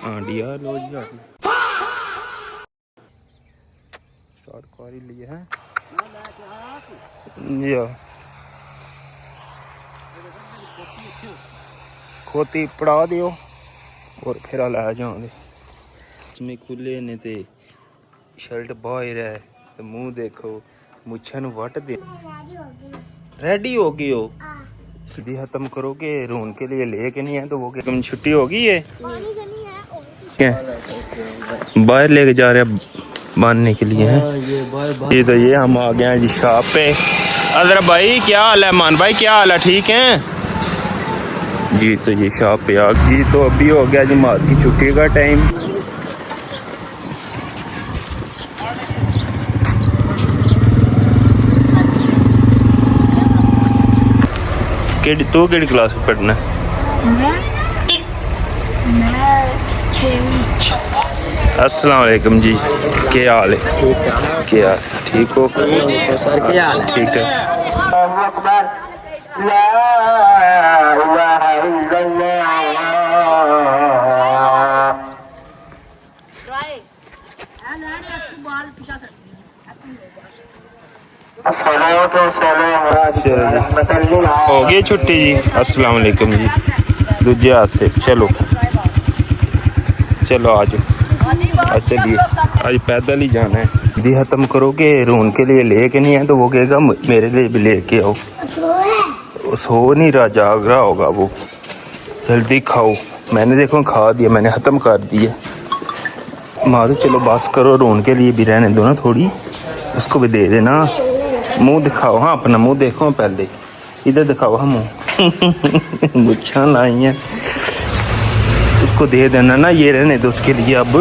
आंडिया लो जी आंडी start कर ही लिए हैं जी। खोती पड़ा दियो और फिर लै जाओगे इसमें खुले ने ते शर्ट बाहर है तो मुंह देखो मुच्छा नु वट दे रेडी हो गई हो सीधी खत्म करो के रोन के लिए लेके नहीं है तो वो तुम छुट्टी होगी है क्या बाहर लेके जा रहे हैं बांधने के लिए हैं ये तो ये हम आ गए हैं जी शॉप पे। अदर भाई क्या हाल है मान भाई क्या हाल है ठीक है जी। तो ये शॉप पे आ गई तो अभी हो गया जी मास की छुट्टी का टाइम। तू केड़ी क्लास में पढ़ना है? अस्सलाम वालेकुम जी क्या हाल है क्या ठीक हो सर क्या हाल है ठीक है। हो गई छुट्टी जी अस्सलाम वालेकुम जी दूजे हाथ से चलो चलो आज चलिए आज पैदल ही जाना है। यदि ख़त्म करोगे रोन के लिए लेके नहीं है तो वो कहेगा मेरे लिए भी लेके आओ। सो नहीं रहा जाग रहा होगा वो। जल्दी खाओ मैंने देखो खा दिया मैंने ख़त्म कर दिया। मारो चलो बस करो रोन के लिए भी रहने दो ना थोड़ी उसको भी दे देना। मुंह दिखाओ हाँ अपना मुंह देखो पहले इधर दिखाओ हाँ मुँह मुच्छा लाई है उसको दे देना ना ये रहने दो उसके लिए अब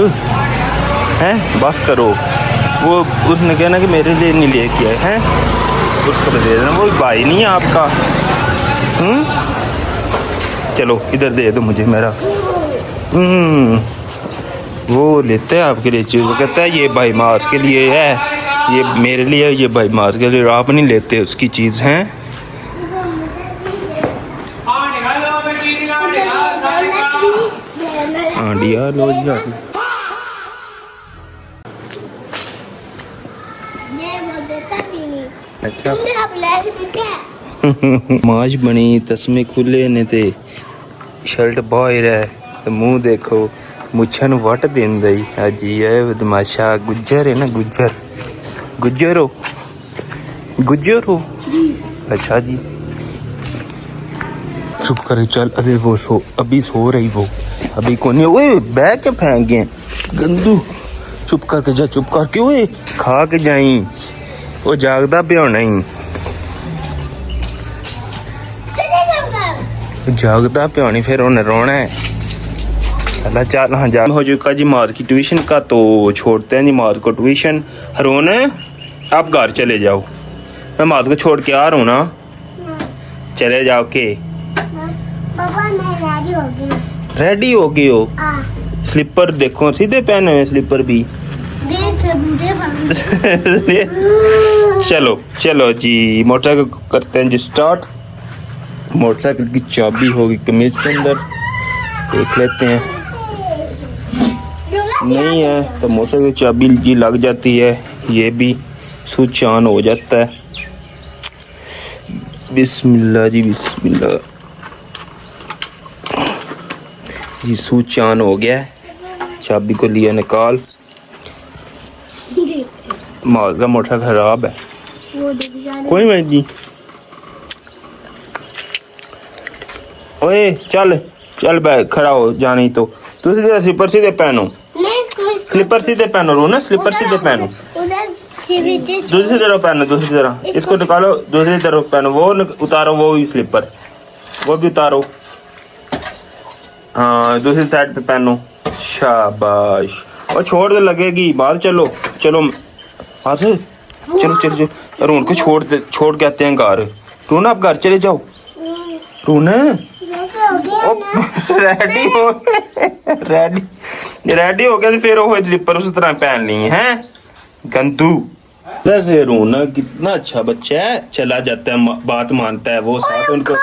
हैं बस करो। वो उसने कहना कि मेरे लिए नहीं लेके आए हैं उसको भी दे देना वो भाई नहीं है आपका। चलो इधर दे दो मुझे मेरा। वो लेते हैं आपके लिए चीज़ वो कहता है ये भाई मास के लिए है ये मेरे लिए ये भाई मास के लिए आप नहीं लेते उसकी चीज़ हैं। आंडिया लो जी आंडी अच्छा माश बनी तस्मे खुले ने ते शर्ट बाहर है तो मुंह देखो मुच्छा नु वट देंदा ही अजी है बदमाशा। गुज्जर है ना गुज्जर गुज्जर हो अच्छा जी चुप कर चल। अरे वो सो अभी सो रही वो अभी कौन है ओए बैग के फेंक गए गंदू। चुप करके जा चुप करके ओए खा के जाई वो जागदा पे होना ही जागदा पे होनी फिर उन्हें रोना है। अल्लाह चल हाँ जा हो चुका जी मार की ट्यूशन का तो छोड़ते हैं जी मार को ट्यूशन। रोन आप घर चले जाओ मैं मार को छोड़ के आ रहा हूँ ना चले जाओ के पापा मैं रेडी हो गई हो। स्लीपर देखो सीधे पहने हुए स्लीपर भी चलो चलो जी मोटरसाइकिल करते हैं जी स्टार्ट। मोटरसाइकिल की चाबी होगी कमीज के अंदर देख लेते हैं नहीं है तो मोटरसाइकिल की चाबी जी लग जाती है ये भी स्विच ऑन हो जाता है। बिस्मिल्लाह जी बिस्मिल्लाह जी स्विच ऑन हो गया है। चाबी को लिया निकाल माल का मोटर खराब है कोई नहीं जी। ओए चल चल बैग खड़ा हो जानी तो तू सीधे स्लीपर सीधे पहनो स्लीपर सीधे पहनो रो ना स्लीपर सीधे पहनो दूसरी तरफ पहनो दूसरी तरफ इसको निकालो दूसरी तरफ पहनो वो उतारो वो भी स्लीपर वो भी उतारो हाँ दूसरी साइड पे पहनो शाबाश और छोड़ दे लगेगी बाहर चलो चलो हाथ से चलो चलो चलो रोन को छोड़ के आते हैं घर। रोना आप घर चले जाओ रोना रेडी हो गया फिर वो स्लीपर उस तरह पहन ली है गंदू। वैसे रोना कितना अच्छा बच्चा है चला जाता है बात मानता है वो साथ उनको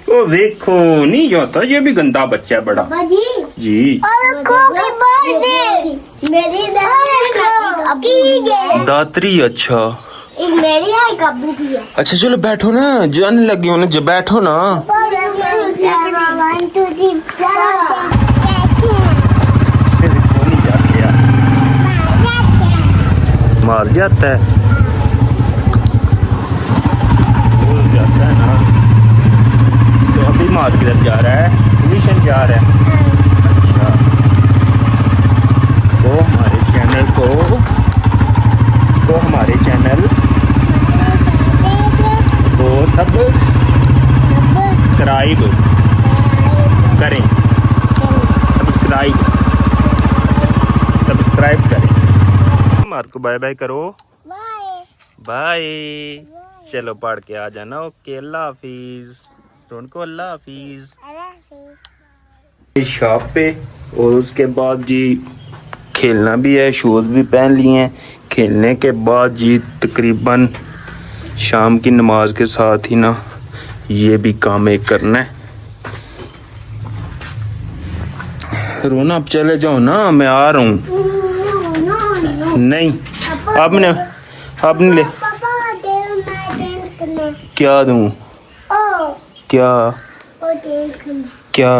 ओ ओ देखो नहीं जाता, ये भी गंदा बच्चा है बड़ा पापा जी जी। और की बर्थडे मेरी दादी दात्री, अच्छा एक मेरी है एक अब्बू की है। अच्छा चलो बैठो ना, जाने लगी हो ना, जब बैठो ना। 1 2 3 मार जाता है, बोल जाता है ना। तो अभी मार किधर जा रहा है? ट्यूशन जा रहा है। अच्छा तो हमारे चैनल को सब्सक्राइब करें, सब्सक्राइब करें। मार को बाय बाय करो, बाय। चलो पढ़ के आ जाना। ओके अल्लाह हाफिज। उनको अल्लाह हाफिज। शॉप पे और उसके बाद जी खेलना भी है, शूज भी पहन लिए हैं। खेलने के बाद जी तकरीबन शाम की नमाज के साथ ही ना ये भी काम एक करना है। रोना अब चले जाओ ना, मैं आ रहा हूँ। नहीं आपने ले क्या दूं? क्या क्या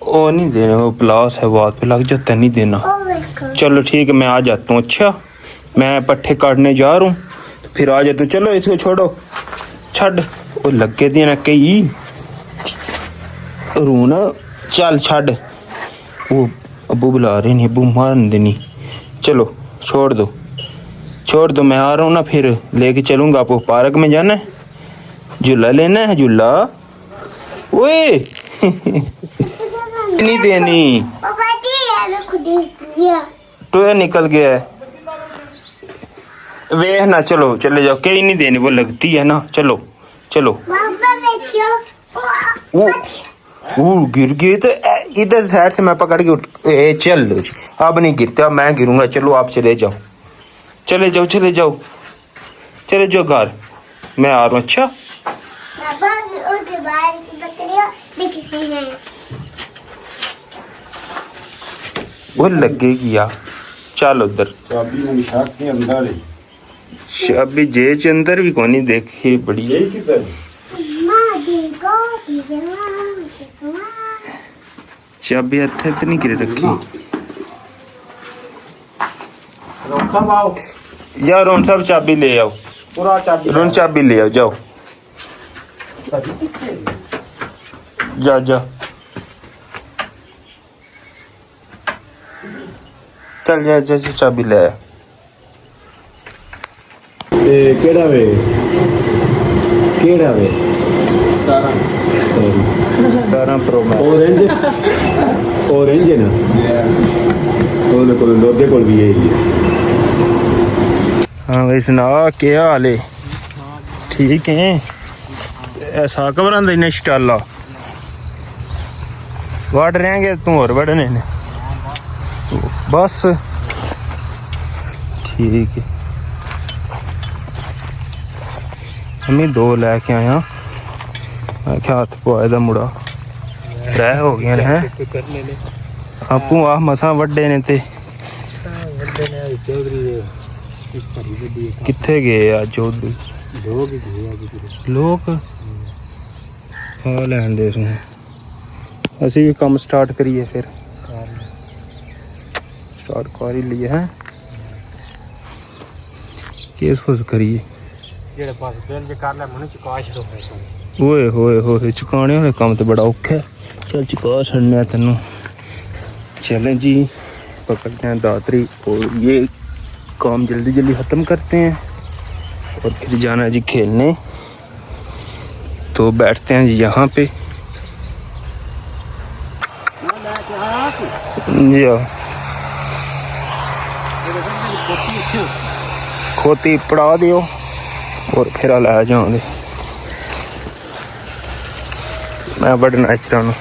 ओ नहीं देना, वो प्लास है, बात पे लग जाता है, नहीं देना। चलो ठीक है मैं आ जाता हूँ। अच्छा मैं पट्ठे काटने जा रहा हूँ, तो फिर आ जाता हूँ। चलो इसको छोड़ो, छड़ वो लगे दी ना कई रूना, चल छड़, वो अबू बुला रहे नहीं, अबू मारन देनी। चलो छोड़ दो, मैं आ रहा हूँ ना, फिर लेके चलूंगा आपको। पार्क में जाना है, झूला लेना है, झूला ओए नहीं देनी, तो निकल गया है वे ना। चलो चले जाओ, कहीं नहीं देनी, वो लगती है ना। चलो वो गिर गई तो इधर साइड से मैं पकड़ के चल लो जी। अब नहीं गिरते, अब मैं गिरूंगा। चलो आप चले जाओ घर, मैं आ रहा हूँ। अच्छा वो लगेगी यार, चल उधर। चाबी जेब अंदर भी कोनी, देखी बड़ी चाबी हथे तो नहीं गिर रखी। जाओ रोन साहब चाबी ले आओ, रोन चाबी ले आओ, जाओ जा चल जा चाबी ले आ। केड़ा वे 17 प्रो मैक्स ऑरेंज है ना, ਉਹਦੇ ਕੋਲ ਲੋਦੇ ਕੋਲ ਵੀ ਹੈ। हाँ भाई सुना क्या हाल है? ठीक है। ऐसा कबर आंदा इन्हें स्टाला वड़ रहेंगे तू और वड़ने ने बस ठीक है। हमें 2 लैके आया, मैं क्या हाथ पवाए दा मुड़ा त्रै हो गए हैं। आपू आ मसा वड्डे ने ते किथे गए अज चौधरी लोग आ लैन दे सूं। असी भी काम स्टार्ट करिए, फिर स्टार्ट कर ही लिए हैं। केस खुश करिए ओए होए चुकाने वाले काम तो बड़ा औखा है। चल चुका छड़ने तेनों। चलें जी पकड़ते हैं दातरी और ये काम जल्दी ख़त्म करते हैं और फिर जाना है जी खेलने। तो बैठते हैं जी यहाँ पे। खोती पड़ा दियो और फिर लै जाओगे। मैं बढ़ना इस तरह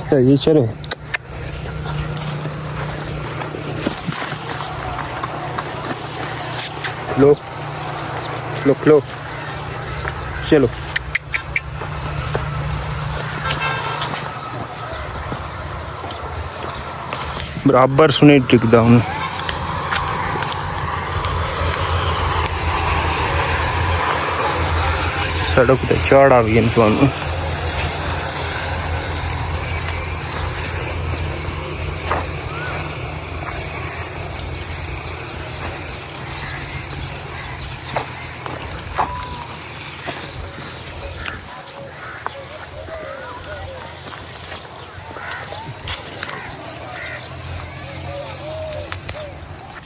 चलिए चलो लो लो लो चलो बराबर सुने टिकदा हूँ सड़क ते चाड़ा भी तुहानू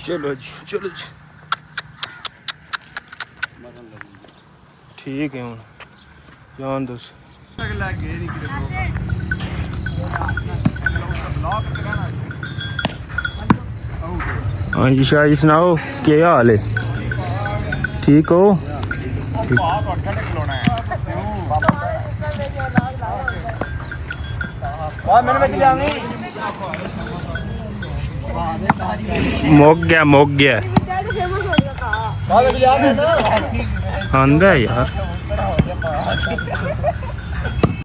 चलो जी चलो जी ठीक है हूँ जान दो हाँ जी शाह जी सुनाओ क्या हाल है ठीक हो मुक गया आंदा है यार